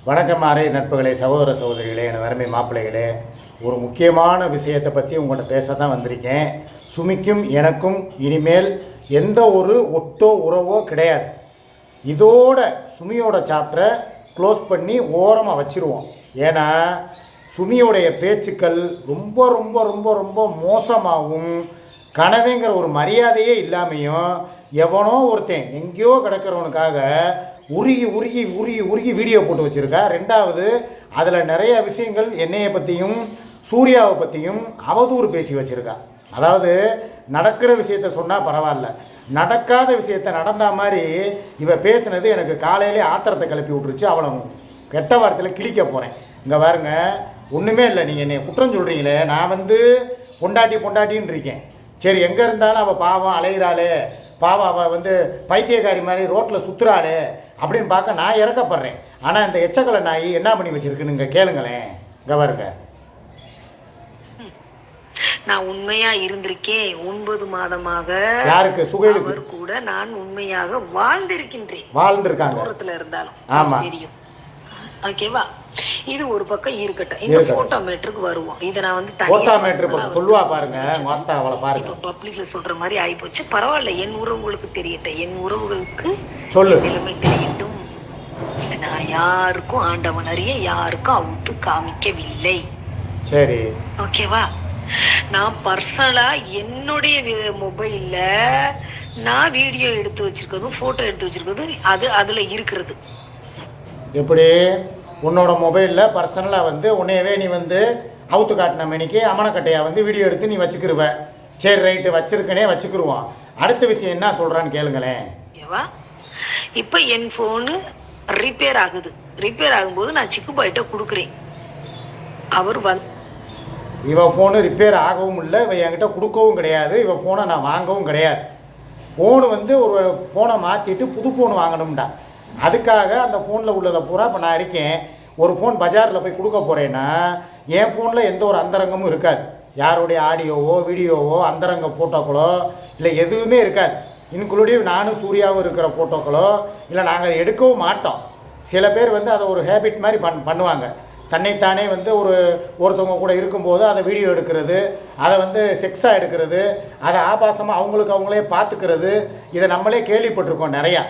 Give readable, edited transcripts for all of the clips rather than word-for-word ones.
வணக்கம் மாறை நட்புகளே, சகோதர சகோதரிகளே, என் அருமை மாப்பிள்ளைகளே, ஒரு முக்கியமான விஷயத்தை பற்றி உங்கள்கிட்ட பேச தான் வந்திருக்கேன். சுமிக்கும் எனக்கும் இனிமேல் எந்த ஒரு ஒட்டோ உறவோ கிடையாது. இதோட சுமியோட சாப்டரை க்ளோஸ் பண்ணி ஓரமாக வச்சுருவோம். ஏன்னா சுமியோடைய பேச்சுக்கள் ரொம்ப ரொம்ப ரொம்ப ரொம்ப மோசமாகவும், கனவேங்கிற ஒரு மரியாதையே இல்லாமையும், எவனோ ஒருத்தன் எங்கேயோ கிடக்கிறவனுக்காக உருகி உருகி உருகி உருகி வீடியோ போட்டு வச்சுருக்கா. ரெண்டாவது, அதில் நிறைய விஷயங்கள் என்னையை பற்றியும் சூர்யாவை பற்றியும் அவதூறு பேசி வச்சுருக்கா. அதாவது நடக்கிற விஷயத்த சொன்னால் பரவாயில்ல, நடக்காத விஷயத்த நடந்த மாதிரி இவ பேசுனது எனக்கு காலையிலே ஆத்திரத்தை கிளப்பி விட்டுருச்சு. அவளை கெட்ட வார்த்தையில் கிழிக்க போகிறேன். இங்கே பாருங்க, ஒன்றுமே இல்லை, நீங்கள் என்னை குற்றம் சொல்கிறீங்களே, நான் பொண்டாட்டின்னு இருக்கேன். சரி, எங்கே இருந்தாலும் அவள் பாவம் அலைகிறாளே, பாவம் அவள் பைத்தியக்காரி மாதிரி ரோட்டில் சுற்றுறாளே அப்படின்னு பார்க்க நான் இறக்கப்படுறேன். ஆனால் இந்த எச்சக்கலை நாய் என்ன பண்ணி வச்சுருக்குன்னு இங்கே கேளுங்களேன். இங்கே பாருங்க, நான் உண்மையா இருந்திருக்கேன். 9 மாதமாக யாருக்கு சுகைவர் கூட நான் உண்மையாக வாழ்ந்திருக்கின்றேன். வாழ்ந்திருக்காங்க, தூரத்துல இருந்தாலும். ஆமா தெரியும். ஓகேவா? இது ஒரு பக்கம் இருக்கட்டும். இந்த போட்டோ மேட்டருக்கு வருவோம். இதை நான் போட்டோ மேட்டர் சொல்லுவா பாருங்க, மொத்த அவளை பாருங்க. இப்போ பப்ளிக்ல சொல்ற மாதிரி ஆயிப்போச்சு. பரவாயில்ல, என் உறவுகளுக்கு தெரியட்டும், என் உறவுகளுக்கு சொல்லு நிலைமை தெரியட்டும். நான் யாருக்கும் ஆண்டவன் அறிய யாருக்கும் அவுத்து காமிக்கவில்லை. சரி, ஓகேவா? நான் பர்சனலா என்னுடைய மொபைல்ல நான் வீடியோ எடுத்து வச்சிருக்கிறதும் போட்டோ எடுத்து வச்சிருக்கிறதும் அதுல இருக்கிறது. எப்படி உன்னோட மொபைலில் பர்சனலாக உன்னையவே நீ அவுத்து காட்டின மணிக்கு அமனக்கட்டையாக வீடியோ எடுத்து நீ வச்சுக்கிருவ. சரி, ரைட்டு, வச்சிருக்கனே வச்சுக்கிருவான். அடுத்த விஷயம் என்ன சொல்கிறான்னு கேளுங்களேன். ஓகேவா? இப்போ என் ஃபோனு ரிப்பேர் ஆகுது. ரிப்பேர் ஆகும்போது நான் சிக்கு பாய்கிட்ட கொடுக்குறேன். அவர் இவன் ஃபோனு ரிப்பேர் ஆகவும் இல்லை, இவன் என்கிட்ட கொடுக்கவும் கிடையாது, இவன் ஃபோனை நான் வாங்கவும் கிடையாது. ஃபோனு ஒரு ஃபோனை மாற்றிட்டு புது ஃபோன் வாங்கணும்டா. அதுக்காக அந்த ஃபோனில் உள்ளதை பூரா இப்போ நான் இருக்கேன். ஒரு ஃபோன் பஜாரில் போய் கொடுக்க போகிறேன்னா என் ஃபோனில் எந்த ஒரு அந்தரங்கமும் இருக்காது. யாருடைய ஆடியோவோ வீடியோவோ அந்தரங்க ஃபோட்டோக்களோ இல்லை எதுவுமே இருக்காது. இன்க்ளூடிவ் நானும் சூர்யாவும் இருக்கிற ஃபோட்டோக்களோ இல்லை நாங்கள் அதை எடுக்கவும் மாட்டோம். சில பேர் அதை ஒரு ஹேபிட் மாதிரி பண்ணுவாங்க. தன்னைத்தானே ஒருத்தவங்க கூட இருக்கும்போது அதை வீடியோ எடுக்கிறது, அதை செக்ஸாக எடுக்கிறது, அதை ஆபாசமாக அவங்களே பார்த்துக்கிறது, இதை நம்மளே கேள்விப்பட்டிருக்கோம் நிறையா.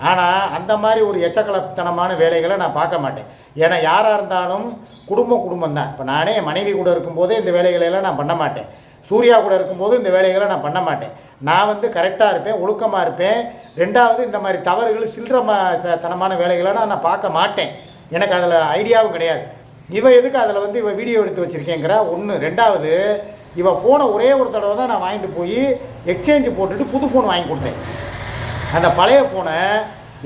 ஆனால் அந்த மாதிரி ஒரு எச்சக்கலத்தனமான வேலைகளை நான் பார்க்க மாட்டேன். ஏன்னா யாராக இருந்தாலும் குடும்பம் தான். இப்போ நானே என் மனைவி கூட இருக்கும்போதே இந்த வேலைகளெல்லாம் நான் பண்ண மாட்டேன். சூர்யா கூட இருக்கும்போது இந்த வேலைகளை நான் பண்ண மாட்டேன். நான் கரெக்டாக இருப்பேன், ஒழுக்கமாக இருப்பேன். ரெண்டாவது, இந்த மாதிரி தவறுகள் சில்லறத்தனமான வேலைகளை நான் பார்க்க மாட்டேன். எனக்கு அதில் ஐடியாவும் கிடையாது. இவன் எதுக்கு அதில் இவன் வீடியோ எடுத்து வச்சுருக்கேங்கிற ஒன்று. ரெண்டாவது, இவன் ஃபோனை ஒரே ஒரு தடவை தான் நான் வாங்கிட்டு போய் எக்ஸ்சேஞ்சு போட்டுட்டு புது ஃபோன் வாங்கி கொடுத்தேன். அந்த பழைய ஃபோனை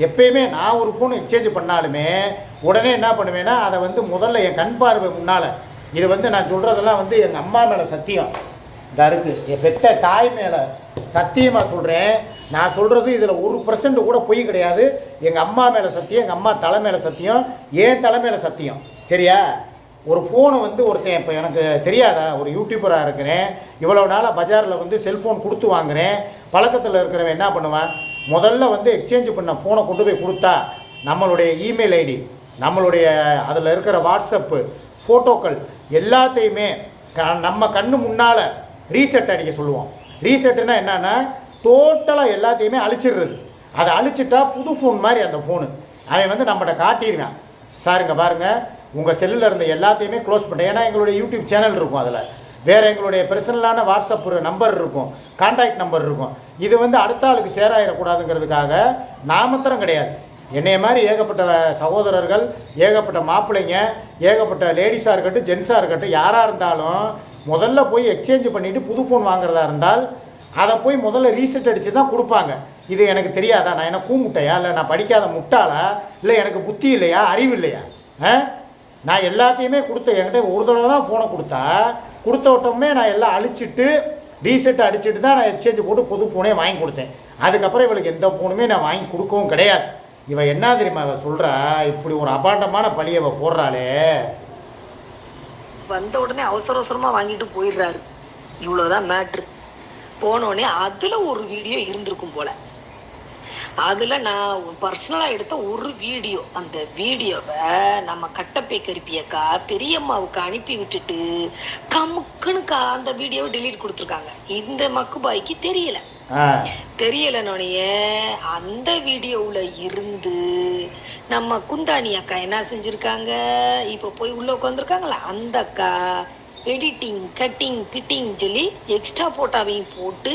எப்பயுமே நான் ஒரு ஃபோன் எக்ஸ்சேஞ்ச் பண்ணாலுமே உடனே என்ன பண்ணுவேன்னா அதை முதல்ல என் கண் பார்வை முன்னால் இது நான் சொல்கிறதெல்லாம் எங்கள் அம்மா மேலே சத்தியம் இதாக இருக்குது, என் பெத்த தாய் மேலே சத்தியமாக சொல்கிறேன். நான் சொல்கிறது இதில் 1% கூட பொய் கிடையாது. எங்கள் அம்மா மேலே சத்தியம், எங்கள் அம்மா தலை மேலே சத்தியம், ஏன் தலை மேலே சத்தியம். சரியா? ஒரு ஃபோனை ஒருத்தன், இப்போ எனக்கு தெரியாதா, ஒரு யூடியூபராக இருக்கிறேன், இவ்வளோ நாளாக பஜாரில் செல்ஃபோன் கொடுத்து வாங்குகிறேன். பழக்கத்தில் இருக்கிறவன் என்ன பண்ணுவேன், முதல்ல எக்ஸ்சேஞ்சு பண்ண ஃபோனை கொண்டு போய் கொடுத்தா நம்மளுடைய இமெயில் ஐடி, நம்மளுடைய அதில் இருக்கிற வாட்ஸ்அப்பு ஃபோட்டோக்கள் எல்லாத்தையுமே நம்ம கண்ணு முன்னால் ரீசெட் அடிக்க சொல்லுவோம். ரீசெட்டுன்னா என்னென்னா டோட்டலாக எல்லாத்தையுமே அழிச்சிடுறது. அதை அழிச்சிட்டா புது ஃபோன் மாதிரி அந்த ஃபோனு அவன் நம்மகிட்ட காட்டிடுவேன். சார் இங்கே பாருங்கள், உங்கள் செல்லில் இருந்த எல்லாத்தையுமே க்ளோஸ் பண்ணிட்டேன். ஏன்னா எங்களுடைய யூடியூப் சேனல் இருக்கும், அதில் வேறு எங்களுடைய பர்சனலான வாட்ஸ்அப் நம்பர் இருக்கும், கான்டாக்ட் நம்பர் இருக்கும். இது அடுத்த ஆளுக்கு ஷேர் ஆகிடக்கூடாதுங்கிறதுக்காக நான் மாத்திரம் கிடையாது, என்னைய மாதிரி ஏகப்பட்ட சகோதரர்கள், ஏகப்பட்ட மாப்பிள்ளைங்க, ஏகப்பட்ட லேடிஸாக இருக்கட்டும் ஜென்ஸாக இருக்கட்டும், யாராக இருந்தாலும் முதல்ல போய் எக்ஸ்சேஞ்சு பண்ணிவிட்டு புது ஃபோன் வாங்குறதா இருந்தால் அதை போய் முதல்ல ரீசெட் அடித்து தான் கொடுப்பாங்க. இது எனக்கு தெரியாதா? நான் என்ன கூமுட்டையா, இல்லை நான் படிக்காத முட்டாளா, இல்லை எனக்கு புத்தி இல்லையா, அறிவு இல்லையா? நான் எல்லாத்தையுமே என்கிட்ட ஒரு தடவை தான் ஃபோனை கொடுத்த விட்டோமே நான் எல்லாம் அழிச்சிட்டு ரீசெட் அடிச்சுட்டு தான் நான் எக்ஸ்சேஞ்சு போட்டு புது ஃபோனே வாங்கி கொடுத்தேன். அதுக்கப்புறம் இவளுக்கு எந்த ஃபோனுமே நான் வாங்கி கொடுக்கவும் கிடையாது. இவன் என்ன தெரியுமா இவன் சொல்கிறா, இப்படி ஒரு அபாண்டமான பழியை அவள் போடுறாளே. வந்த உடனே அவசரமாக வாங்கிட்டு போயிடுறாரு. இவ்வளோதான் மேட்ரு. போனோடனே அதில் ஒரு வீடியோ இருந்திருக்கும் போல். அதில் நான் பர்சனலாக எடுத்த ஒரு வீடியோ, அந்த வீடியோவை நம்ம கட்டப்பை கருப்பியக்கா பெரியம்மாவுக்கு அனுப்பி விட்டுட்டு கமுக்குன்னு அந்த வீடியோவை டெலீட் கொடுத்துருக்காங்க. இந்த மக்குபாய்க்கு தெரியலை. தெரியலனோடைய அந்த வீடியோவில் இருந்து நம்ம குந்தாணி அக்கா என்ன செஞ்சுருக்காங்க, இப்போ போய் உள்ளே உட்காந்துருக்காங்களா அந்த அக்கா எடிட்டிங் கட்டிங் கிட்டிங் சொல்லி எக்ஸ்ட்ரா போட்டாவையும் போட்டு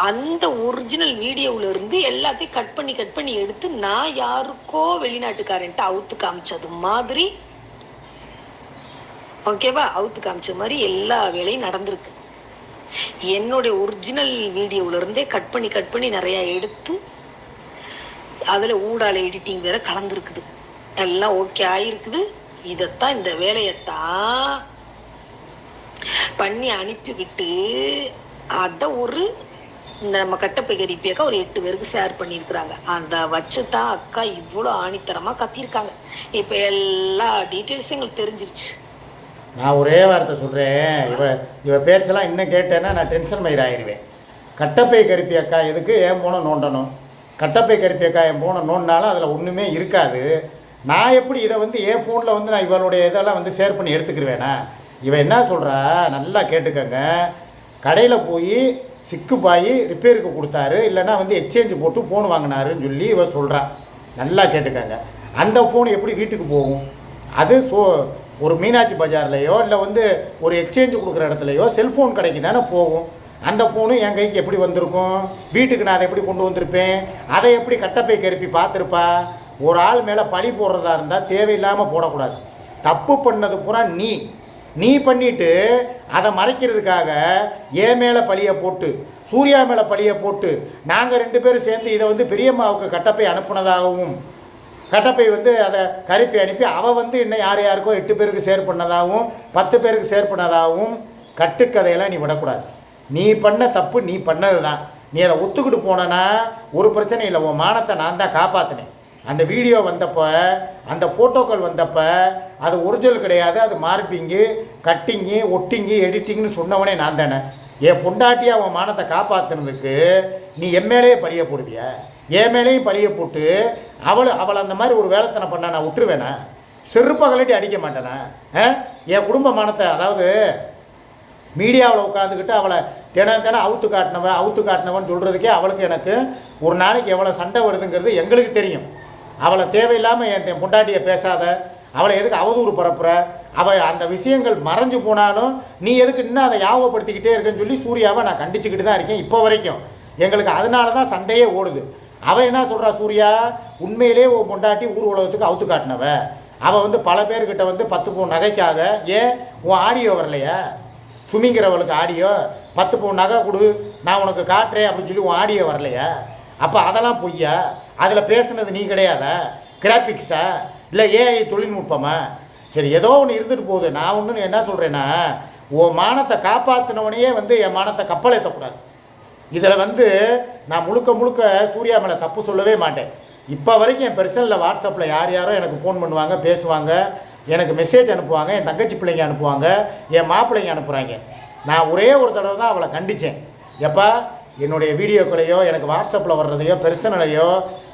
அந்த ஒரிஜினல் வீடியோவில் இருந்து எல்லாத்தையும் கட் பண்ணி எடுத்து நான் யாருக்கோ வெளிநாட்டுக்காரன்ட்டு அவுத்து காமிச்சது மாதிரி, ஓகேவா, அவுத்து காமிச்ச மாதிரி எல்லா வேலையும் நடந்திருக்கு. என்னுடைய ஒரிஜினல் வீடியோவிலேருந்தே கட் பண்ணி நிறையா எடுத்து அதில் ஊடால எடிட்டிங் வேற கலந்துருக்குது. எல்லாம் ஓகே ஆகிருக்குது. இதைத்தான், இந்த வேலையைத்தான் பண்ணி அனுப்பி விட்டு அதை இந்த நம்ம கட்டப்பை கரிப்பியக்கா ஒரு 8 பேருக்கு ஷேர் பண்ணியிருக்கிறாங்க. அந்த வச்சு தான் அக்கா இவ்வளோ ஆணித்தரமாக கத்தியிருக்காங்க. இப்போ எல்லா டீட்டெயில்ஸும் எங்களுக்கு தெரிஞ்சிருச்சு. நான் ஒரே வார்த்தை சொல்கிறேன், இவ பேச்செல்லாம் இன்னும் கேட்டேன்னா நான் டென்ஷன் மயிர் ஆயிடுவேன். கட்டப்பை கருப்பி அக்கா எதுக்கு என் போனை நோண்டணும்? கட்டப்பை கருப்பி அக்கா என் போனை நோண்டினாலும் அதில் ஒன்றுமே இருக்காது. நான் எப்படி இதை என் ஃபோனில் நான் இவளுடைய இதெல்லாம் ஷேர் பண்ணி எடுத்துக்கிருவேனா? இவன் என்ன சொல்கிறா நல்லா கேட்டுக்கங்க. கடையில் போய் சிக்கு பாய் ரிப்பேருக்கு கொடுத்தாரு, இல்லைன்னா எக்ஸ்சேஞ்சு போட்டு ஃபோன் வாங்கினாருன்னு சொல்லி இவன் சொல்கிறா. நல்லா கேட்டுக்கங்க. அந்த ஃபோன் எப்படி வீட்டுக்கு போகும்? அது ஒரு மீனாட்சி பஜார்லையோ இல்லை ஒரு எக்ஸ்சேஞ்சு கொடுக்குற இடத்துலையோ செல்ஃபோன் கடைக்கு தானே போகும். அந்த ஃபோனு என் கைக்கு எப்படி வந்திருக்கும்? வீட்டுக்கு நான் அதை எப்படி கொண்டு வந்திருப்பேன்? அதை எப்படி கட்டப்பை கருப்பி பார்த்துருப்பா? ஒரு ஆள் மேலே பழி போடுறதா இருந்தால் தேவையில்லாமல் போடக்கூடாது. தப்பு பண்ணது பூரா நீ பண்ணிவிட்டு அதை மறைக்கிறதுக்காக என் மேலே பழியை போட்டு சூர்யா மேலே பழியை போட்டு நாங்கள் 2 பேரும் சேர்ந்து இதை பெரியம்மாவுக்கு கட்டப்பை அனுப்புனதாகவும், கட்டப்பை அதை கருப்பி அனுப்பி அவள் இன்னும் யாருக்கோ 8 பேருக்கு ஷேர் பண்ணதாகவும் 10 பேருக்கு ஷேர் பண்ணதாகவும் கட்டுக்கதையெல்லாம் நீ விடக்கூடாது. நீ பண்ண தப்பு நீ பண்ணது தான். நீ அதை ஒத்துக்கிட்டு போனனா ஒரு பிரச்சனை இல்லை. உன் மானத்தை நான் தான் காப்பாற்றினேன். அந்த வீடியோ வந்தப்போ, அந்த ஃபோட்டோக்கள் வந்தப்போ அது ஒரிஜினல் கிடையாது, அது மார்பிங்கு கட்டிங்கு ஒட்டிங்கு எடிட்டிங்னு சொன்னவனே நான் தானே. என் பொண்டாட்டியாக அவன் மானத்தை காப்பாற்றுனதுக்கு நீ என் மேலேயே பழிய போடுவிய? என் மேலேயும் பழிய போட்டு அவளை அந்த மாதிரி ஒரு வேலைத்தனை பண்ண நான் விட்டுருவேனா? செருப்பகலட்டி அடிக்க மாட்டேனா? என் குடும்ப மானத்தை, அதாவது மீடியாவில் உட்காந்துக்கிட்டு அவளை தினம் அவுத்து காட்டினவன் சொல்கிறதுக்கே அவளுக்கு எனக்கு ஒரு நாளைக்கு எவ்வளோ சண்டை வருதுங்கிறது எங்களுக்கு தெரியும். அவளை தேவையில்லாமல் என் பொண்டாட்டியை பேசாத, அவளை எதுக்கு அவதூறு பரப்புற, அவள் அந்த விஷயங்கள் மறைஞ்சு போனாலும் நீ எதுக்கு இன்னும் அதை யாவப்படுத்திக்கிட்டே இருக்குன்னு சொல்லி சூர்யாவை நான் கண்டிச்சுக்கிட்டு தான் இருக்கேன் இப்போ வரைக்கும். எங்களுக்கு அதனால தான் சண்டையே ஓடுது. அவள் என்ன சொல்கிறா, சூர்யா உண்மையிலே உன் பொண்டாட்டி ஊர் உலகத்துக்கு அவுத்து காட்டினவ. அவள் பல பேர்கிட்ட 10 பவுன் நகைக்காக ஏன் உன் ஆடியோ வரலையா? சுமிங்கிறவளுக்கு ஆடியோ 10 பவுன் நகை கொடு நான் உனக்கு காட்டுறேன் அப்படின்னு சொல்லி உன் ஆடியோ வரலையா? அப்போ அதெல்லாம் பொய்யா? அதில் பேசுனது நீ கிடையாதா? கிராஃபிக்ஸா இல்லை ஏஐ தொழில்நுட்பமா? சரி, ஏதோ ஒன்று இருந்துட்டு போகுது. நான் ஒன்று என்ன சொல்கிறேன்னா, உன் மானத்தை காப்பாற்றினவனையே என் மானத்தை கப்பலேற்றக்கூடாது. இதில் நான் முழுக்க சூர்யா மேலே தப்பு சொல்லவே மாட்டேன். இப்போ வரைக்கும் என் பர்சனலில் வாட்ஸ்அப்பில் யாரோ எனக்கு ஃபோன் பண்ணுவாங்க, பேசுவாங்க, எனக்கு மெசேஜ் அனுப்புவாங்க, என் தங்கச்சி பிள்ளைங்க அனுப்புவாங்க, என் மாப்பிள்ளைங்க அனுப்புகிறாங்க. நான் ஒரே ஒரு தடவை தான் அவளை கண்டித்தேன். எப்பா, என்னுடைய வீடியோக்களையோ எனக்கு வாட்ஸ்அப்பில் வர்றதையோ பெர்சனலையோ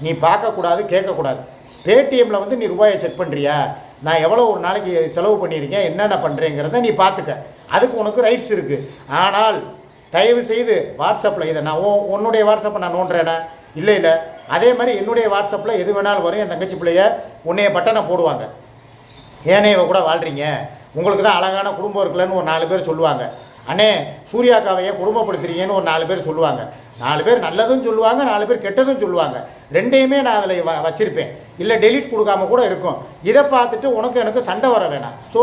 நீ பார்க்கக்கூடாது, கேட்கக்கூடாது. பேடிஎம்மில் நீ ரூபாயை செக் பண்ணுறியா, நான் எவ்வளோ ஒரு நாளைக்கு செலவு பண்ணியிருக்கேன், என்னென்ன பண்ணுறேங்கிறத நீ பார்த்துக்க. அதுக்கு உனக்கு ரைட்ஸ் இருக்குது. ஆனால் தயவு செய்து வாட்ஸ்அப்பில் இதை நான் உன்னுடைய வாட்ஸ்அப்பை நான் நோண்டுறேன்னா இல்லை. அதே மாதிரி என்னுடைய வாட்ஸ்அப்பில் எது வேணாலும் வரும். என் தங்கச்சி பிள்ளைய உன்னைய பட்டனை போடுவாங்க, ஏனையவ கூட வாழ்கிறீங்க, உங்களுக்கு தான் அழகான குடும்பம் இருக்குல்லன்னு ஒரு 4 பேர் சொல்லுவாங்க. அண்ணே சூர்யாக்காவையே குடும்பப்படுத்துறீங்கன்னு ஒரு 4 பேர் சொல்லுவாங்க. 4 பேர் நல்லதும் சொல்லுவாங்க, 4 பேர் கெட்டதும் சொல்லுவாங்க. ரெண்டையுமே நான் அதில் வச்சுருப்பேன். இல்லை டெலீட் கொடுக்காம கூட இருக்கும். இதை பார்த்துட்டு உனக்கு எனக்கு சண்டை வர வேணாம். ஸோ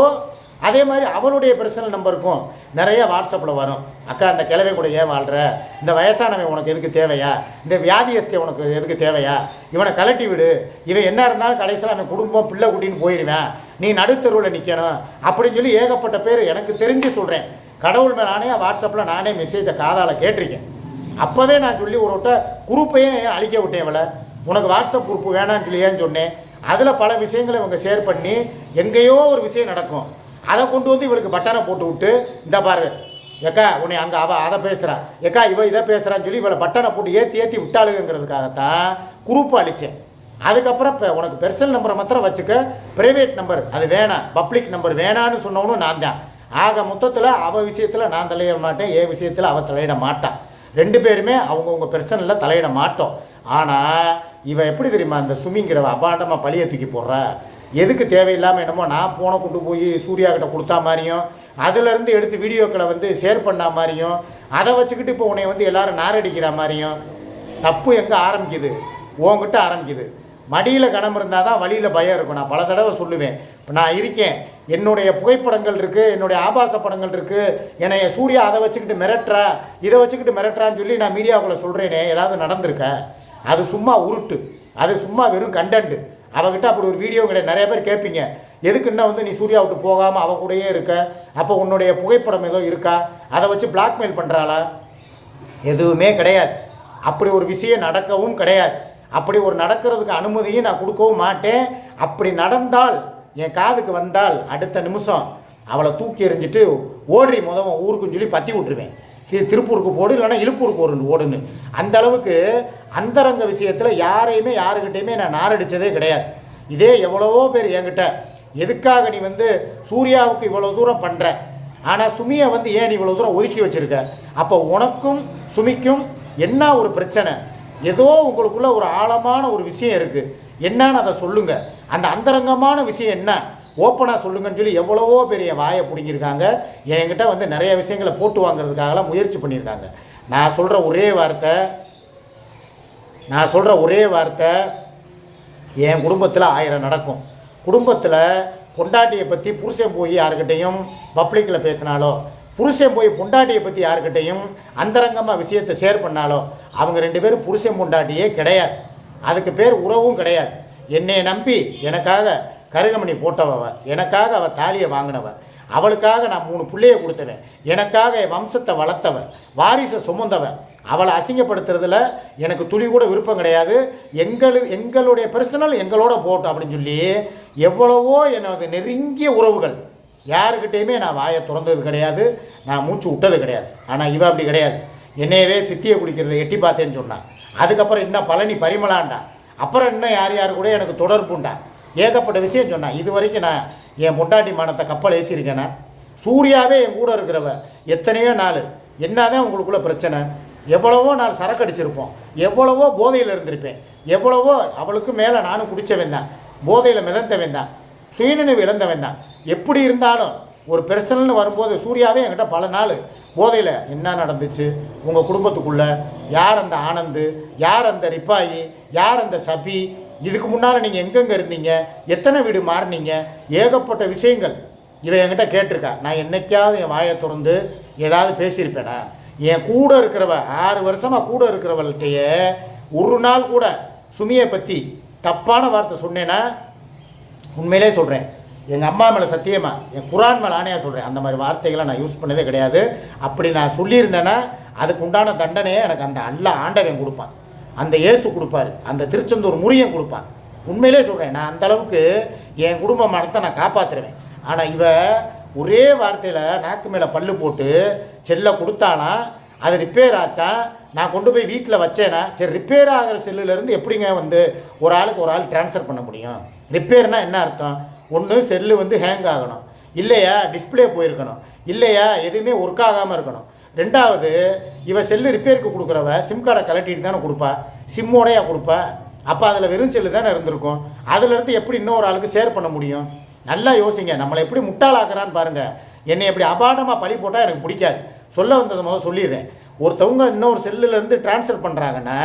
அதே மாதிரி அவளுடைய பர்சனல் நம்பருக்கும் நிறைய வாட்ஸ்அப்பில் வரும். அக்கா, அந்த கிழவை கூட ஏன் வாழ்கிற, இந்த வயசானவன் உனக்கு எதுக்கு தேவையா, இந்த வியாதியஸ்தை உனக்கு எதுக்கு தேவையா, இவனை கலட்டி விடு, இவன் என்ன இருந்தாலும் கடைசியில் அவன் குடும்பம் பிள்ளை குட்டின்னு போயிடுவேன், நீ நடுத்தருவில் நிற்கணும் அப்படின்னு சொல்லி ஏகப்பட்ட பேர் எனக்கு தெரிஞ்சு சொல்கிறேன். கடவுள் மேலே நானே வாட்ஸ்அப்பில் நானே மெசேஜை காதால் கேட்டிருக்கேன். அப்போவே நான் சொல்லி ஒரு விட்ட குரூப்பையும் அழிக்க விட்டேன். இவளை உனக்கு வாட்ஸ்அப் குரூப்பு வேணான்னு சொல்லி ஏன்னு சொன்னேன். அதில் பல விஷயங்களை இவங்க ஷேர் பண்ணி எங்கேயோ ஒரு விஷயம் நடக்கும், அதை கொண்டு இவளுக்கு பட்டனை போட்டு விட்டு, இந்த பாரு எக்கா உன்னை அங்கே அதை பேசுகிறான், எக்கா இதை பேசுகிறான்னு சொல்லி இவளை பட்டனை போட்டு ஏற்றி விட்டாளுங்கிறதுக்காகத்தான் குரூப்பை அழித்தேன். அதுக்கப்புறம் இப்போ உனக்கு பெர்சனல் நம்பரை மாத்திரம் வச்சுக்க, ப்ரைவேட் நம்பர் அது வேணாம், பப்ளிக் நம்பர் வேணான்னு சொன்னவனும் நான் தான். ஆக மொத்தத்தில் அவள் விஷயத்தில் நான் தலையிட மாட்டேன், என் விஷயத்தில் அவள் தலையிட மாட்டான். 2 பேருமே அவங்கவுங்க பெர்சனலில் தலையிட மாட்டோம். ஆனால் இவன் எப்படி தெரியுமா, அந்த சுமிங்கிறவ அபாண்டமாக பழியை தூக்கி போடுற, எதுக்கு தேவையில்லாமல் என்னமோ நான் போனை கொண்டு போய் சூர்யா கிட்ட கொடுத்தா மாதிரியும், அதிலேருந்து எடுத்து வீடியோக்களை வந்து ஷேர் பண்ண மாதிரியும், அதை வச்சுக்கிட்டு இப்போ உன்னை வந்து எல்லோரும் நாரடிக்கிற மாதிரியும். தப்பு எங்கே ஆரம்பிக்குது? உன்கிட்ட ஆரம்பிக்குது. மடியில் கனம் இருந்தால் தான் வழியில் பயம் இருக்கும். நான் பல தடவை சொல்லுவேன், இப்போ நான் இருக்கேன், என்னுடைய புகைப்படங்கள் இருக்குது, என்னுடைய ஆபாச படங்கள் இருக்குது, என்னைய சூர்யா அதை வச்சுக்கிட்டு மிரட்டுறா, இதை வச்சுக்கிட்டு மிரட்டுறான்னு சொல்லி நான் மீடியாவுக்குள்ளே சொல்கிறேனே, ஏதாவது நடந்திருக்க? அது சும்மா உருட்டு, அது சும்மா வெறும் கண்டென்ட்டு. அவகிட்ட அப்படி ஒரு வீடியோ கிடையாது. நிறைய பேர் கேட்பீங்க, எதுக்குன்னா வந்து நீ சூர்யா விட்டு போகாமல் அவ கூடயே இருக்க, அப்போ உன்னுடைய புகைப்படம் ஏதோ இருக்கா, அதை வச்சு பிளாக்மெயில் பண்ணுறாளா? எதுவுமே கிடையாது. அப்படி ஒரு விஷயம் நடக்கவும் கிடையாது. அப்படி ஒரு நடக்கிறதுக்கு அனுமதியும் நான் கொடுக்கவும் மாட்டேன். அப்படி நடந்தால், என் காதுக்கு வந்தால், அடுத்த நிமிஷம் அவளை தூக்கி எறிஞ்சிட்டு ஓடுறி முதவன் ஊருக்குன்னு சொல்லி பற்றி விட்டுருவேன். திருப்பூருக்கு போடு, இல்லைன்னா இழுப்பூருக்கு ஓடுன்னு. அந்த அளவுக்கு அந்தரங்க விஷயத்தில் யாரையுமே யாருக்கிட்டையுமே நான் நாரடித்ததே கிடையாது. இதே எவ்வளவோ பேர் என்கிட்ட, எதுக்காக நீ வந்து சூர்யாவுக்கு இவ்வளோ தூரம் பண்ணுற, ஆனால் சுமியை வந்து ஏன் நீ இவ்வளோ தூரம் ஒதுக்கி வச்சுருக்க? அப்போ உனக்கும் சுமிக்கும் என்ன ஒரு பிரச்சனை? ஏதோ உங்களுக்குள்ள ஒரு ஆழமான ஒரு விஷயம் இருக்குது, என்னன்னு அதை சொல்லுங்கள். அந்த அந்தரங்கமான விஷயம் என்ன, ஓப்பனாக சொல்லுங்கன்னு சொல்லி எவ்வளவோ பெரிய வாயை பிடிங்கிருக்காங்க. என்கிட்ட வந்து நிறைய விஷயங்களை போட்டு வாங்கிறதுக்காகலாம் முயற்சி பண்ணியிருக்காங்க. நான் சொல்கிற ஒரே வார்த்தை, என் குடும்பத்தில் 1000 நடக்கும். குடும்பத்தில் பொண்டாட்டியை பற்றி புருஷன் போய் யாருக்கிட்டையும் பப்ளிக்கில் பேசினாலோ, புருஷன் போய் பொண்டாட்டியை பற்றி யாருக்கிட்டையும் அந்தரங்கமாக விஷயத்தை ஷேர் பண்ணாலோ, அவங்க 2 பேரும் புருஷன் பொண்டாட்டியே கிடையாது. அதுக்கு பேர் உறவும் கிடையாது. என்னை நம்பி எனக்காக கருகமணி போட்டவ, எனக்காக அவள் தாலியை வாங்கினவ, அவளுக்காக நான் 3 பிள்ளையை கொடுத்தவன், எனக்காக என் வம்சத்தை வளர்த்தவ, வாரிசை சுமந்தவன். அவளை அசிங்கப்படுத்துறதுல எனக்கு துளி கூட விருப்பம் கிடையாது. எங்களுடைய பர்சனல் எங்களோட போட்டோம் அப்படின்னு சொல்லி எவ்வளவோ எனது நெருங்கிய உறவுகள் யாருக்கிட்டேயுமே நான் வாயை திறந்தது கிடையாது, நான் மூச்சு விட்டது கிடையாது. ஆனால் இவ அப்படி கிடையாது. என்னையவே சித்தியை குளிக்கிறத எட்டி பார்த்தேன்னு சொன்னான். அதுக்கப்புறம் இன்னும் பழனி பரிமளாண்டா, அப்புறம் இன்னும் யார் கூட எனக்கு தொடர்புண்டா, ஏகப்பட்ட விஷயம் சொன்னான். இது வரைக்கும் நான் என் பொண்டாட்டி மானத்தை கப்பல் ஏற்றிருக்கேன்னா, சூர்யாவே என் கூட இருக்கிறவ எத்தனையோ நாள், என்னதான் உங்களுக்குள்ள பிரச்சனை, எவ்வளவோ நாள் சரக்கு அடிச்சிருப்போம், எவ்வளவோ போதையில் இருந்திருப்பேன், எவ்வளவோ அவளுக்கு மேலே நானும் குடித்தவன் தான், போதையில் மிதந்தவன் தான், சுயநினைவு இழந்தவன் தான். எப்படி இருந்தாலும் ஒரு பெர்சனல்னு வரும்போது சூர்யாவே என்கிட்ட பல நாள் போதையில் என்ன நடந்துச்சு உங்கள் குடும்பத்துக்குள்ளே, யார் அந்த ஆனந்து, யார் அந்த ரிப்பாயி, யார் அந்த சபி, இதுக்கு முன்னால் நீங்கள் எங்கெங்கே இருந்தீங்க, எத்தனை வீடு மாறினீங்க, ஏகப்பட்ட விஷயங்கள் இவன் என்கிட்ட கேட்டிருக்கா. நான் என்னைக்காவது என் வாயை திறந்து ஏதாவது பேசியிருப்பேனா? என் கூட இருக்கிறவ 6 வருஷமாக கூட இருக்கிறவள்கிட்டையே ஒரு நாள் கூட சுமியை பற்றி தப்பான வார்த்தை சொன்னேன்னா, உண்மையிலே சொல்கிறேன், எங்கள் அம்மா மேலே சத்தியமாக, என் குரான் மேலே ஆணையாக சொல்கிறேன், அந்த மாதிரி வார்த்தைகளை நான் யூஸ் பண்ணதே கிடையாது. அப்படி நான் சொல்லியிருந்தேன்னா அதுக்கு உண்டான தண்டனையை எனக்கு அந்த ஆண்டவன் கொடுப்பான், அந்த இயேசு கொடுப்பாரு, அந்த திருச்செந்தூர் முருகன் கொடுப்பான். உண்மையிலே சொல்கிறேன், நான் அந்தளவுக்கு என் குடும்ப மனத்தை நான் காப்பாற்றுருவேன். ஆனால் இவ ஒரே வார்த்தையில் நாக்கு மேலே பல்லு போட்டு செல்லை கொடுத்தானா, அது ரிப்பேர் ஆச்சா, நான் கொண்டு போய் வீட்டில் வச்சேன்னா, சரி ரிப்பேர் ஆகிற செல்லுலேருந்து எப்படிங்க வந்து ஒரு ஆளுக்கு ஒரு ஆள் ட்ரான்ஸ்ஃபர் பண்ண முடியும்? ரிப்பேர்னால் என்ன அர்த்தம்? ஒன்று செல்லு வந்து ஹேங் ஆகணும், இல்லையா டிஸ்பிளே போயிருக்கணும், இல்லையா எதுவுமே ஒர்க் ஆகாமல் இருக்கணும். 2வது, இவன் செல்லு ரிப்பேருக்கு கொடுக்குறவ சிம் கார்டை கலட்டிட்டு தானே கொடுப்பா, சிம்மோடையா கொடுப்பா. அப்போ அதில் வெறும் செல்லு தானே இருந்திருக்கும், அதிலேருந்து எப்படி இன்னொரு ஆளுக்கு ஷேர் பண்ண முடியும்? நல்லா யோசிங்க, நம்மளை எப்படி முட்டாளாக்குறான்னு பாருங்கள். என்னை எப்படி அபாண்டமாக பழி போட்டால் எனக்கு பிடிக்காது. சொல்ல வந்ததை முதல்ல சொல்லிடுறேன். ஒருத்தவங்க இன்னொரு செல்லுலேருந்து ட்ரான்ஸ்ஃபர் பண்ணுறாங்கன்னா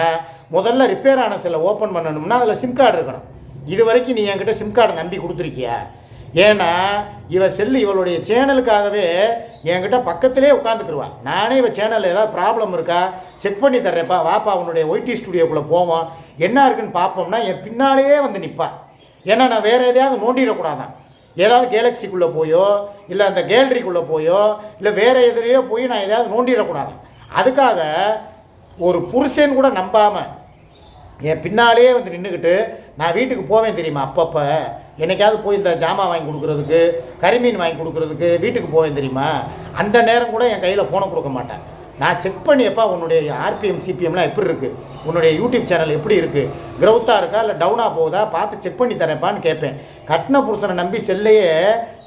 முதல்ல ரிப்பேர் ஆன செல்லை ஓப்பன் பண்ணணும்னா அதில் சிம் கார்டு இருக்கணும். இது வரைக்கும் நீ என்கிட்ட சிம் கார்டை நம்பி கொடுத்துருக்கியா? ஏன்னா இவளுடைய சேனலுக்காகவே என்கிட்ட பக்கத்திலே உட்காந்துக்குருவா. நானே இவள் சேனலில் ஏதாவது ப்ராப்ளம் இருக்கா செக் பண்ணி தர்றேன்ப்பா, வாப்பா உன்னுடைய ஒய்டி ஸ்டுடியோக்குள்ளே போவோம், என்ன இருக்குன்னு பார்ப்போம்னா என் பின்னாலேயே வந்து நிற்பா. ஏன்னா நான் வேறு எதையாவது நோண்டிடக்கூடாதான், ஏதாவது கேலக்சிக்குள்ளே போயோ இல்லை அந்த கேலரிக்குள்ளே போயோ இல்லை வேறு எதிரையோ போய் நான் எதாவது நோண்டிடக்கூடாது. அதுக்காக ஒரு புருஷன் கூட நம்பாமல் என் பின்னாலே வந்து நின்றுக்கிட்டு நான் வீட்டுக்கு போவேன் தெரியுமா, அப்பப்போ என்னைக்காவது போய் இந்த ஜாமான் வாங்கி கொடுக்குறதுக்கு, கறிமீன் வாங்கி கொடுக்குறதுக்கு வீட்டுக்கு போவேன் தெரியுமா, அந்த நேரம் கூட என் கையில் ஃபோனை கொடுக்க மாட்டேன். நான் செக் பண்ணியப்பா உன்னுடைய ஆர்பிஎம் சிபிஎம்லாம் எப்படி இருக்குது, உன்னுடைய யூடியூப் சேனல் எப்படி இருக்குது, க்ரௌத்தாக இருக்கா இல்லை டவுனாக போகுதா பார்த்து செக் பண்ணி தரேன்ப்பான்னு கேட்பேன். கட்டின புருஷனை நம்பி செல்லையே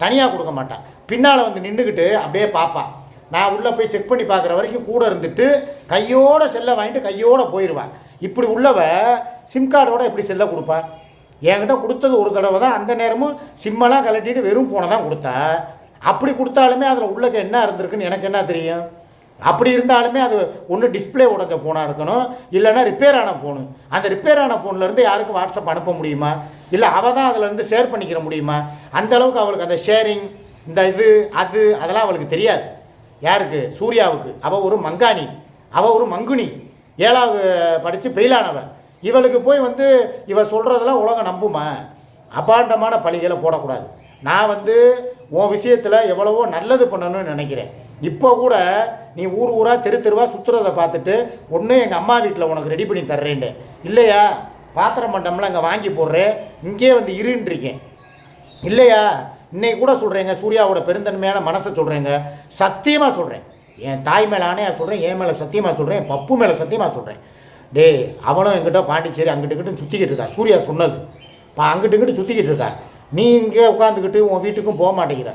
தனியாக கொடுக்க மாட்டான், பின்னால் வந்து நின்றுக்கிட்டு அப்படியே பார்ப்பான். நான் உள்ளே போய் செக் பண்ணி பார்க்குற வரைக்கும் கூட இருந்துட்டு கையோட செல்லை வாங்கிட்டு கையோடு போயிடுவான். இப்படி உள்ளவ சிம் கார்டோட எப்படி செல்லை கொடுப்பா? என்கிட்ட கொடுத்தது ஒரு தடவை தான், அந்த நேரமும் சிம்மெல்லாம் கலட்டிட்டு வெறும் ஃபோனை தான் கொடுத்தா. அப்படி கொடுத்தாலுமே அதில் உள்ளக்க என்ன இருந்திருக்குன்னு எனக்கு என்ன தெரியும்? அப்படி இருந்தாலுமே அது ஒன்று டிஸ்பிளே உடஞ்ச ஃபோனாக இருக்கணும், இல்லைன்னா ரிப்பேர் ஆன ஃபோனு. அந்த ரிப்பேர் ஆன ஃபோன்லேருந்து யாருக்கும் வாட்ஸ்அப் அனுப்ப முடியுமா? இல்லை அவள் தான் அதிலேருந்து ஷேர் பண்ணிக்கிற முடியுமா? அந்தளவுக்கு அவளுக்கு அந்த ஷேரிங் இந்த இது அது அதெல்லாம் அவளுக்கு தெரியாது. யாருக்கு? சூர்யாவுக்கு. அவள் ஒரு மங்காணி, அவள் ஒரு மங்குனி, 7வது படித்து பெயிலானவன். இவளுக்கு போய் வந்து இவள் சொல்கிறதெல்லாம் உலகம் நம்புமா? அபாண்டமான பழிகளை போடக்கூடாது. நான் வந்து உன் விஷயத்தில் எவ்வளவோ நல்லது பண்ணணும்னு நினைக்கிறேன். இப்போ கூட நீ ஊர் ஊராக தெருவா சுற்றுறதை பார்த்துட்டு ஒன்று எங்கள் அம்மா வீட்டில் உனக்கு ரெடி பண்ணி தர்றேன்ட்டு, இல்லையா பாத்திரம் மண்டம்லாம் இங்கே வாங்கி போடுறேன் இங்கே வந்து இருந்துருக்கேன், இல்லையா இன்னைக்கு கூட சொல்கிறேங்க, சூர்யாவோட பெருந்தன்மையான மனசை சொல்கிறேங்க, சத்தியமாக சொல்கிறேன், என் தாய் மேலே ஆணையாக சொல்கிறேன், என் மேலே சத்தியமாக சொல்கிறேன், என் பப்பு மேலே சத்தியமாக சொல்கிறேன். டே அவனும் எங்கிட்ட பாண்டிச்சேரி அங்கிட்டுக்கிட்டு சுற்றிக்கிட்டு இருக்கா, சூர்யா சொன்னது அங்கிட்டுக்கிட்டு சுற்றிக்கிட்டு இருக்கா. நீ இங்கே உட்காந்துக்கிட்டு உன் வீட்டுக்கும் போக மாட்டேங்கிற.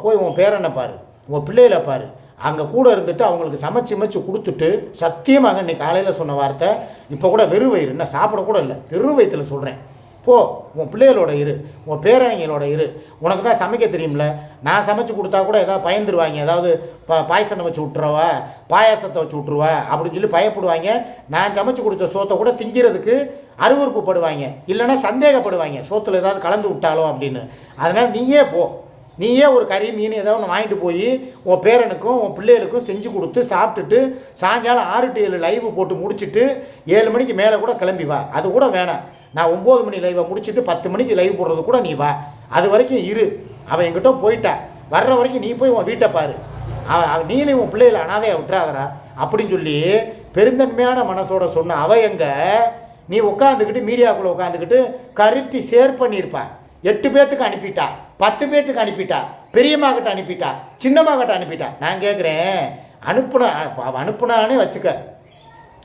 போய் உன் பேரனை பாரு, உன் பிள்ளைகளை பாரு, அங்கே கூட இருந்துட்டு அவங்களுக்கு சமைச்சு கொடுத்துட்டு. சத்தியமாக இன்னைக்கு காலையில் சொன்ன வார்த்தை இப்போ கூட வெறும் வயிறு, என்ன சாப்பிடக்கூட இல்லை, வெறும் வயிற்றில் சொல்கிறேன். உன் பிள்ளைகளோட இரு, உன் பேரணிகளோட இரு. உனக்கு தான் சமைக்க தெரியும்ல, நான் சமைச்சு கொடுத்தா கூட ஏதாவது பயந்துருவாங்க, ஏதாவது பாயசனை வச்சு விட்ருவா, பாயாசத்தை வச்சு விட்ருவா அப்படின்னு சொல்லி பயப்படுவாங்க. நான் சமைச்சு கொடுத்த சோத்தை கூட திங்கிறதுக்கு அருவறுப்பு படுவாங்க, இல்லைன்னா சந்தேகப்படுவாங்க சோத்தில் ஏதாவது கலந்து விட்டாலோ அப்படின்னு. அதனால் நீயே ஒரு கறி மீன் ஏதாவது ஒன்று வாங்கிட்டு போய் உன் பேரனுக்கும் உன் பிள்ளைகளுக்கும் செஞ்சு கொடுத்து சாப்பிட்டுட்டு சாயங்காலம் 6 to 7 லைவ் போட்டு முடிச்சுட்டு 7 மணிக்கு மேலே கூட கிளம்பி வா. அது கூட வேணாம், நான் 9 மணி லைவை முடிச்சுட்டு 10 மணிக்கு லைவ் போடுறது கூட நீ வா. அது வரைக்கும் இரு. அவன் என்கிட்ட போயிட்டா, வர்ற வரைக்கும் நீ போய் உன் வீட்டை பாரு, நீனே உன் பிள்ளைகளை அனாதையாக விட்டுறாதரா அப்படின்னு சொல்லி பெருந்தன்மையான மனசோட சொன்ன அவ எங்க நீ உட்காந்துக்கிட்டு மீடியாக்குள்ளே உட்காந்துக்கிட்டு கருப்பி ஷேர் பண்ணியிருப்பா. 8 பேர்த்துக்கு அனுப்பிட்டா, 10 பேர்த்துக்கு அனுப்பிட்டா, பெரியம்மாக்கிட்ட அனுப்பிட்டா, சின்னம்மாக்கிட்ட அனுப்பிட்டா. நான் கேட்குறேன், அவள் அனுப்புனானே வச்சுக்க,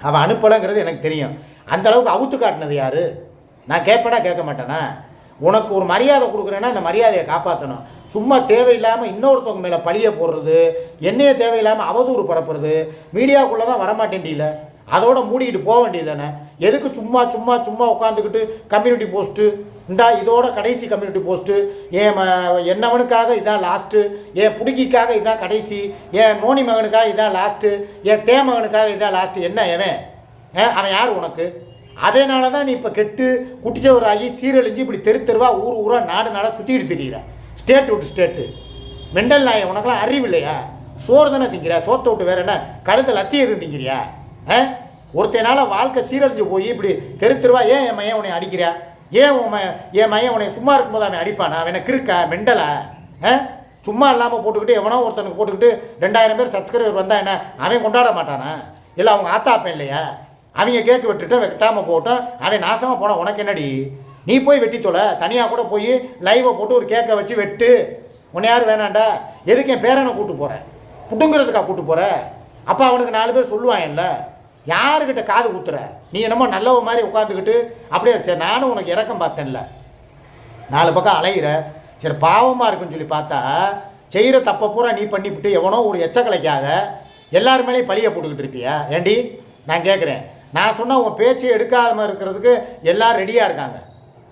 அவள் அனுப்பலைங்கிறது எனக்கு தெரியும். அந்தளவுக்கு அவுத்து காட்டினது யார்? நான் கேட்பேனா கேட்க மாட்டேனா? உனக்கு ஒரு மரியாதை கொடுக்குறேன்னா அந்த மரியாதையை காப்பாற்றணும். சும்மா தேவையில்லாமல் இன்னொருத்தவங்க மேலே பழிய போடுறது, என்னையே தேவையில்லாமல் அவதூறு பரப்புறது, மீடியாவுக்குள்ளே தான் வரமாட்டேன்டில, அதோட மூடிக்கிட்டு போக வேண்டியது தானே. எதுக்கு சும்மா சும்மா சும்மா உட்காந்துக்கிட்டு கம்யூனிட்டி போஸ்ட்டு, இதோட கடைசி கம்யூனிட்டி போஸ்ட்டு, என்னவனுக்காக இதான் லாஸ்ட்டு, என் புடுக்கிக்காக இதான் கடைசி, என் நோனி மகனுக்காக இதான் லாஸ்ட்டு, என் தேமகனுக்காக இதான் லாஸ்ட்டு. என்ன அவன் யார் உனக்கு? அதனால தான் நீ இப்போ கெட்டு குட்டிச்சவராகி சீரழிஞ்சு இப்படி தெருவா ஊராக நாடாக சுற்றிக்கிட்டு தெரியுற, ஸ்டேட் விட்டு ஸ்டேட்டு. மெண்டல் நாயை உனக்கெல்லாம் அறிவு இல்லையா? சோறு தானே திங்கிறியா, சோத்தை விட்டு வேற என்ன கழுத்தை லத்தி எதுவும் திங்கிறியா? ஒருத்தனால வாழ்க்கை சீரழிஞ்சு போய் இப்படி தெருவா ஏன் என் மையன் உன்னை அடிக்கிறியா? ஏன் என் மையன் உன்னை சும்மா இருக்கும்போது அவன் அடிப்பானா? அவனை கிறுக்கா மெண்டலா? சும்மா இல்லாமல் போட்டுக்கிட்டு எவனோ ஒருத்தனுக்கு போட்டுக்கிட்டு 2000 பேர் சப்ஸ்கிரைபர் வந்தா என்ன அவன் கொண்டாட மாட்டானா? இல்லை அவங்க ஆத்தாப்பேன் இல்லையா? அவங்க கேக்கு வெட்டுட்டு வெட்டாமல் போட்டோம், அவன் நாசமாக போனான். உனக்கு என்னடி? நீ போய் வெட்டி தொலை, தனியாக கூட போய் லைவை போட்டு ஒரு கேக்கை வச்சு வெட்டு. உன்னை யார் வேணாண்டா? எதுக்கு என் பேரனை கூட்டு போகிற? புட்டுங்கிறதுக்கா கூட்டு போகிற? அப்போ அவனுக்கு 4 பேர் சொல்லுவாங்கல்ல, யாருக்கிட்ட காது ஊத்துற? நீ என்னமோ நல்லவ மாதிரி உட்காந்துக்கிட்டு அப்படியே சரி நானும் உனக்கு இறக்கம் பார்த்தேன்ல, 4 பக்கம் அலைகிற. சரி பாவமாக இருக்குன்னு சொல்லி பார்த்தா செய்கிற தப்பை பூரா நீ பண்ணிவிட்டு எவனோ ஒரு எச்சக்கலைக்காக எல்லாருமேலேயும் பழியை போட்டுக்கிட்டு இருப்பியா? ஏண்டி நான் கேட்குறேன். நான் சொன்னால் உன் பேச்சை எடுக்காத மாதிரி இருக்கிறதுக்கு எல்லோரும் ரெடியாக இருக்காங்க.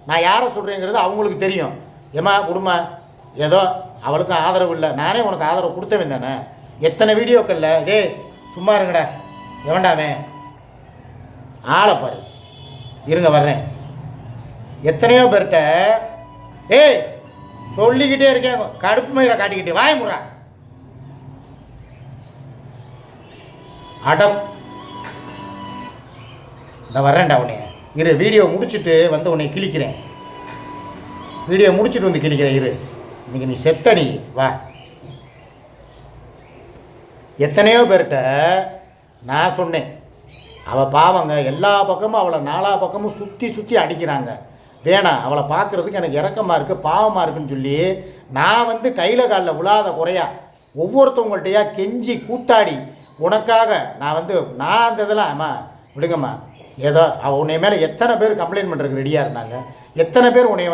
நான் யாரை சொல்கிறேங்கிறது அவங்களுக்கு தெரியும். ஏமா குடுமா ஏதோ அவளுக்கும் ஆதரவு இல்லை, நானே உனக்கு ஆதரவு கொடுத்தவன் தானே. எத்தனை வீடியோக்களில் ஏய் சும்மா இருங்கடா எவன்டாமே ஆளை பாரு, இருங்க வர்றேன், எத்தனையோ பேர்கிட்ட ஏய் சொல்லிக்கிட்டே இருக்கேன், கடுப்பு மயிரை காட்டிக்கிட்டு வாய முறா அடம். நான் வர்றேன்டா உன்னைய இரு, வீடியோ முடிச்சுட்டு வந்து உன்னை கிழிக்கிறேன், வீடியோ முடிச்சுட்டு வந்து கிழிக்கிறேன் இரு. இன்னைக்கு நீ செத்த நீ வா. எத்தனையோ பேர்கிட்ட நான் சொன்னேன், அவள் பாவங்க எல்லா பக்கமும் அவளை 4 பக்கமும் சுற்றி அடிக்கிறாங்க, வேணாம் அவளை பார்க்குறதுக்கு எனக்கு இறக்கமாக இருக்குது பாவமாக இருக்குன்னு சொல்லி நான் வந்து கையில் காலில் விழாத குறையா ஒவ்வொருத்தவங்கள்ட்டையா கெஞ்சி கூத்தாடி உனக்காக நான் அந்த இதெல்லாம் அம்மா விடுங்கம்மா, ஏதோ உன்னை மேலே எத்தனை பேர் கம்ப்ளைண்ட் பண்ணுறதுக்கு ரெடியாக இருந்தாங்க, எத்தனை பேர் உன்னை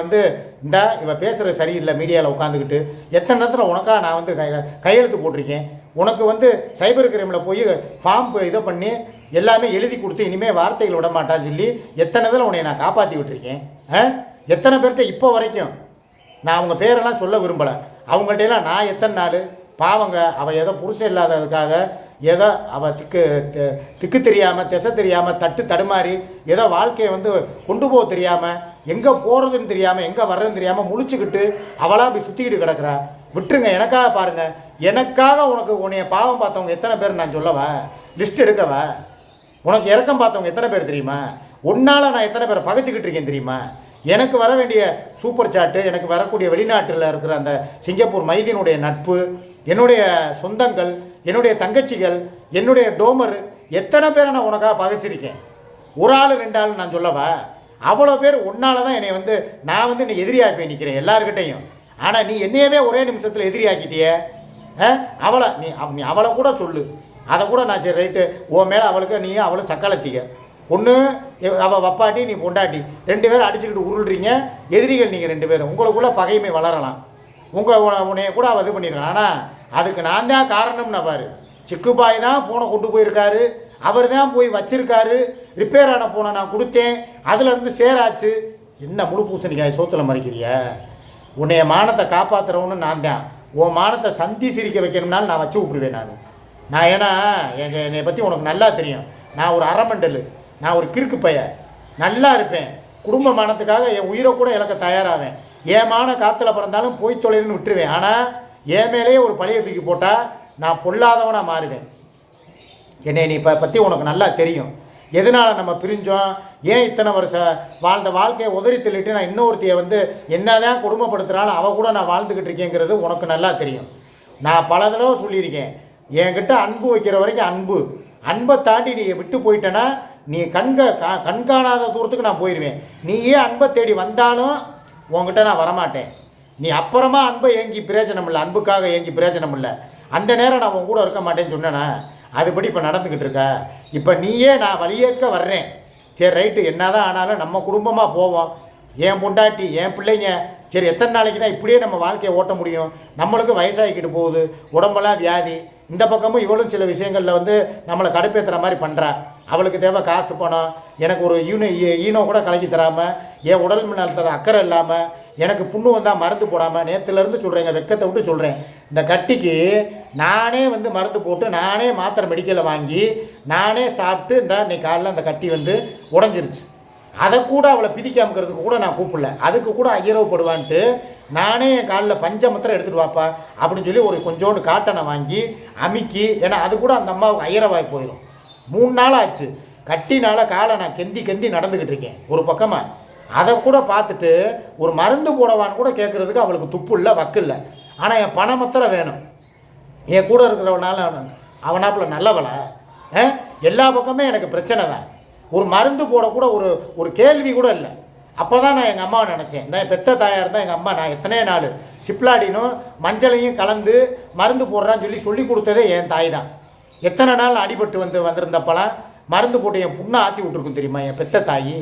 இவ பேசுகிற சரியில்லை மீடியாவில் உட்காந்துக்கிட்டு எத்தனை நேரத்தில் உனக்காக நான் கையெழுத்து போட்டிருக்கேன், உனக்கு சைபர் கிரைமில் போய் ஃபார்ம் இதை பண்ணி எல்லாமே எழுதி கொடுத்து இனிமேல் வார்த்தைகள் விட மாட்டான்னு சொல்லி எத்தனை இதில் உன்னை நான் காப்பாற்றி விட்டுருக்கேன். எத்தனை பேர்கிட்ட இப்போ வரைக்கும் நான் அவங்க பேரெல்லாம் சொல்ல விரும்பலை, அவங்கள்ட்டெல்லாம் நான் எத்தனை நாள் பாவங்க அவள் ஏதோ புருஷன் இல்லாததுக்காக ஏதோ அவள் திக்கு தெரியாமல் திசை தெரியாமல் தடுமாறி ஏதோ வாழ்க்கையை கொண்டு போக தெரியாமல் எங்கே போகிறதுன்னு தெரியாமல் எங்கே வர்றதுன்னு தெரியாமல் முழிச்சுக்கிட்டு அவளாக அப்படி சுற்றிக்கிட்டு கிடக்குறா. விட்டுருங்க, எனக்காக பாருங்கள், எனக்காக உன்னைய பாவம் பார்த்தவங்க எத்தனை பேர் நான் சொல்லவா, லிஸ்ட் எடுக்கவா? உனக்கு இறக்கம் பார்த்தவங்க எத்தனை பேர் தெரியுமா? ஒன்றால் நான் எத்தனை பேரை பகைச்சிக்கிட்டு இருக்கேன் தெரியுமா? எனக்கு வர வேண்டிய சூப்பர் சாட்டு, எனக்கு வரக்கூடிய வெளிநாட்டில் இருக்கிற அந்த சிங்கப்பூர் மைதீனுடைய நட்பு, என்னுடைய சொந்தங்கள், என்னுடைய தங்கச்சிகள், என்னுடைய டோமர், எத்தனை பேரை நான் உனக்காக பகைச்சிருக்கேன். ஒரு ஆள் 2 ஆள் நான் சொல்லவா? அவ்வளோ பேர் ஒன்றால் தான் என்னை நான் நீ எதிரியாக போய் நிற்கிறேன் எல்லாருக்கிட்டையும். ஆனால் நீ என்னையவே ஒரே நிமிஷத்தில் எதிரியாக்கிட்டிய. அவளை நீ அவளை கூட சொல்லு, அதை கூட நான் சரி ரைட்டு உன் மேலே அவளுக்கு நீ அவளை சக்காலத்திக்க. ஒன்று அவள் வப்பாட்டி நீ பொண்டாட்டி 2 பேரும் அடிச்சுக்கிட்டு உருள்றீங்க, எதிரிகள் நீங்கள் 2 பேரும். உங்களுக்குள்ளே பகைமை வளரலாம், உன்னைய கூட அவள் இது பண்ணிடுறான். ஆனால் அதுக்கு நான் தான் காரணம்னா பாரு. சிக்குபாய் தான் ஃபோனை கொண்டு போயிருக்காரு, அவர் தான் போய் வச்சிருக்காரு. ரிப்பேர் ஆன ஃபோனை நான் கொடுத்தேன், அதுலேருந்து சேராச்சு. என்ன முழு பூசணிக்காய் சோத்தில் மறைக்கிறிய? உன்னைய மானத்தை காப்பாற்றுறவன்னு நான் தான். உன் மானத்தை சந்தி சிரிக்க வைக்கணும்னாலும் நான் வச்சு விட்ருவேன். நான் ஏன்னா என்னை பற்றி உனக்கு நல்லா தெரியும். நான் ஒரு அறமண்டல், நான் ஒரு கிறுக்கு பைய, நல்லா இருப்பேன். குடும்ப மானத்துக்காக என் உயிரை கூட இழக்க தயாராவேன். என் மான காற்றுல பிறந்தாலும் போய் தொலைதுன்னு விட்டுருவேன். ஆனால் என் மேலேயே ஒரு பழைய தூக்கி போட்டால் நான் பொல்லாதவனாக மாறுவேன். என்னை நீ பற்றி உனக்கு நல்லா தெரியும். எதனால் நம்ம பிரிஞ்சோம், ஏன் இத்தனை வருஷம் வாழ்ந்த வாழ்க்கையை உதறி தள்ளிட்டு நான் இன்னொருத்தையை என்னதான் கொடுமைப்படுத்துகிறாலும் அவள் கூட நான் வாழ்ந்துக்கிட்டு இருக்கேங்கிறது உனக்கு நல்லா தெரியும். நான் பல தடவை சொல்லியிருக்கேன், என்கிட்ட அன்பு வைக்கிற வரைக்கும் அன்பை தாண்டி நீ விட்டு போயிட்டேன்னா நீ கண்காணாத தூரத்துக்கு நான் போயிடுவேன். நீயே அன்பை தேடி வந்தாலும் உங்ககிட்ட நான் வரமாட்டேன். நீ அப்புறமா அன்பை ஏங்கி பிரயோஜனம் இல்லை, அன்புக்காக ஏங்கி பிரயோஜனம் இல்லை. அந்த நேரம் நான் உன் கூட இருக்க மாட்டேன்னு சொன்னேன்னா அதுபடி இப்போ நடந்துக்கிட்டு இருக்க. இப்போ நீயே நான் வழியேற்க வர்றேன், சரி ரைட்டு, என்ன தான் ஆனாலும் நம்ம குடும்பமாக போவோம். என் பொண்டாட்டி, என் பிள்ளைங்க, சரி எத்தனை நாளைக்கு தான் இப்படியே நம்ம வாழ்க்கையை ஓட்ட முடியும்? நம்மளுக்கு வயசாகிக்கிட்டு போகுது, உடம்பெல்லாம் வியாதி. இந்த பக்கமும் இவளும் சில விஷயங்களில் நம்மளை கடுப்பேற்றுற மாதிரி பண்ணுறா. அவளுக்கு தேவை காசு பணம், எனக்கு ஒரு ஈனோ கூட கலக்கி தராமல், என் உடல் நலத்தில் அக்கறை இல்லாமல், எனக்கு புண்ணு வந்தால் மருந்து போடாமல், நேற்றுலேருந்து சொல்கிறேங்க, வெக்கத்தை விட்டு சொல்கிறேன். இந்த கட்டிக்கு நானே மருந்து போட்டு நானே மாத்திரை மெடிக்கலை வாங்கி நானே சாப்பிட்டு இன்னைக்கு காலையில் அந்த கட்டி உடஞ்சிருச்சு. அதை கூட அவளை பிதிக்காமக்கிறதுக்கு கூட நான் கூப்பிடல, அதுக்கு கூட ஐயரவுப்படுவான்ட்டு நானே என் காலில் பஞ்சமத்திரம் எடுத்துகிட்டு வாப்பா அப்படின்னு சொல்லி ஒரு கொஞ்சோண்டு காட்டனை வாங்கி அமுக்கி, ஏன்னா அது கூட அந்த அம்மாவுக்கு ஐயரவாய் போயிடும். 3 நாள் ஆச்சு கட்டினால காலை நான் கெந்தி நடந்துக்கிட்டு இருக்கேன் ஒரு பக்கமாக. அதை கூட பார்த்துட்டு ஒரு மருந்து போடவான்னு கூட கேட்குறதுக்கு அவளுக்கு துப்பு இல்லை, வக்கு இல்லை. ஆனால் என் பணமத்திரம் வேணும். என் கூட இருக்கிறவனால அவனாப்பில் நல்லவளை எல்லா பக்கமே எனக்கு பிரச்சனை தான். ஒரு மருந்து போடக்கூட ஒரு கேள்வி கூட இல்லை. அப்போ தான் நான் எங்கள் அம்மாவை நினச்சேன். இந்த பெத்த தாயாக இருந்தால் எங்கள் அம்மா நான் எத்தனையோ நாள் சிப்லாடினும் மஞ்சளையும் கலந்து மருந்து போடுறான்னு சொல்லி கொடுத்ததே என் தாய் தான். எத்தனை நாள் அடிபட்டு வந்திருந்தப்பெல்லாம் மருந்து போட்டு என் புண்ணை ஆற்றி விட்ருக்கும் தெரியுமா என் பெத்த தாய்.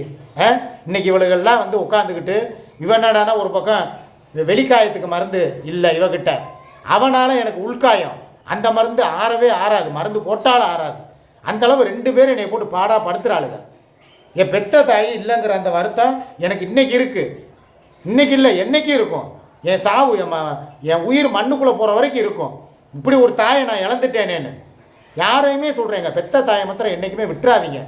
இன்றைக்கி இவளுகள்லாம் உட்காந்துக்கிட்டு இவனடானா ஒரு பக்கம் வெளிக்காயத்துக்கு மருந்து இல்லை இவகிட்ட, அவனால் எனக்கு உள்காயம், அந்த மருந்து ஆறாது, மருந்து போட்டாலும் ஆறாது. அந்தளவு 2 பேரும் என்னை போட்டு பாடாக படுத்துகிறாளுங்க. என் பெத்த தாய் இல்லைங்கிற அந்த வருத்தம் எனக்கு இன்றைக்கி இருக்குது. இன்றைக்கி இல்லை, என்றைக்கும் இருக்கும். என் சாவு என் உயிர் மண்ணுக்குள்ளே போகிற வரைக்கும் இருக்கும். இப்படி ஒரு தாயை நான் இழந்துட்டேனேன்னு யாரையுமே சொல்கிறேங்க. பெத்த தாயை மாத்திரம் என்றைக்குமே விட்டுறாதீங்க.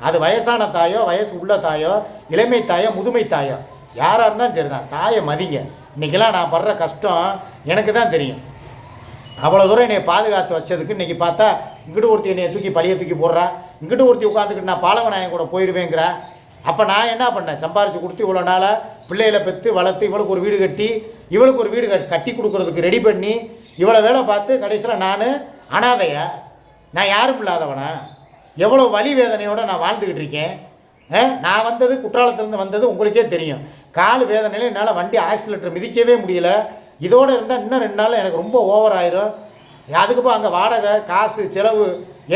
அது வயசான தாயோ, வயசு உள்ள தாயோ, இளமை தாயோ, முதுமை தாயோ, யாராக இருந்தாலும் சரி தான், தாயை மதிங்க. இன்றைக்கெல்லாம் நான் படுற கஷ்டம் எனக்கு தான் தெரியும். அவ்வளோ தூரம் என்னை பாதுகாத்து வச்சதுக்கு இன்றைக்கி பார்த்தா இங்கிட்டு ஒருத்தி என்னை தூக்கி பழியை தூக்கி போடுறா, இங்கிட்டு ஒருத்தி உட்காந்துக்கிட்டு நான் பாலவனாயன் கூட போயிடுவேங்கிறா. அப்போ நான் என்ன பண்ணேன்? சம்பாரித்து கொடுத்து இவ்வளோ நாளாக பிள்ளைகளை பெற்று வளர்த்து இவளுக்கு ஒரு வீடு கட்டி இவளுக்கு ஒரு வீடு கட்டி கொடுக்குறதுக்கு ரெடி பண்ணி இவ்வளோ வேலை பார்த்து கடைசியில் நான் அனாதையா, நான் யாரும் இல்லாதவனா, எவ்வளோ வலி வேதனையோடு நான் வாழ்ந்துக்கிட்டு இருக்கேன். நான் வந்தது குற்றாலத்துலேருந்து வந்தது உங்களுக்கே தெரியும். கால் வேதனையில் என்னால் வண்டி ஆக்சிலேட்டர் மிதிக்கவே முடியல. இதோடு இருந்தால் இன்னும் 2 நாள் எனக்கு ரொம்ப ஓவர் ஆயிரும். அதுக்குப்போ அங்கே வாடகை காசு செலவு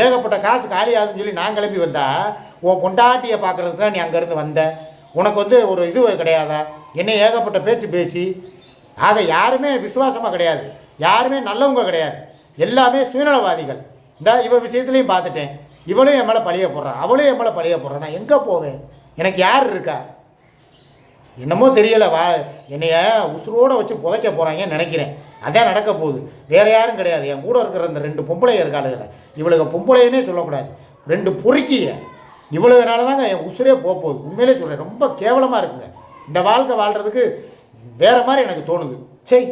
ஏகப்பட்ட காசு காலியாகுதுன்னு சொல்லி நான் கிளம்பி வந்தால் உன் பொண்டாட்டியை பார்க்குறதுக்கு தான் நீ அங்கேருந்து வந்த. உனக்கு வந்து ஒரு இது கிடையாதா? என்ன ஏகப்பட்ட பேச்சு பேசி ஆக யாருமே விசுவாசமாக கிடையாது, யாருமே நல்லவங்க கிடையாது, எல்லாமே சுயநலவாதிகள். இந்த இவ விஷயத்துலையும் பார்த்துட்டேன். இவளும் என் மேலே பழிய போடுறான், அவளும் என் மேலே பழிய போடுறான். நான் எங்கே போவேன்? எனக்கு யார் இருக்கா? என்னமோ தெரியலை. என்னைய உசுரோடு வச்சு புதைக்க போகிறாங்கன்னு நினைக்கிறேன். அதான் நடக்க போகுது. வேறு யாரும் கிடையாது. என் கூட இருக்கிற இந்த 2 பொம்பளைங்க இருக்காளுகளை, இவளுக்கு பொம்பளைன்னே சொல்லக்கூடாது, 2 பொறுக்கிய. இவ்வளவுனால தாங்க என் உசுரே போகுது. உண்மையிலே சொல்கிறேன், ரொம்ப கேவலமாக இருக்குங்க. இந்த வாழ்க்கை வாழ்கிறதுக்கு வேறு மாதிரி எனக்கு தோணுது. சரி.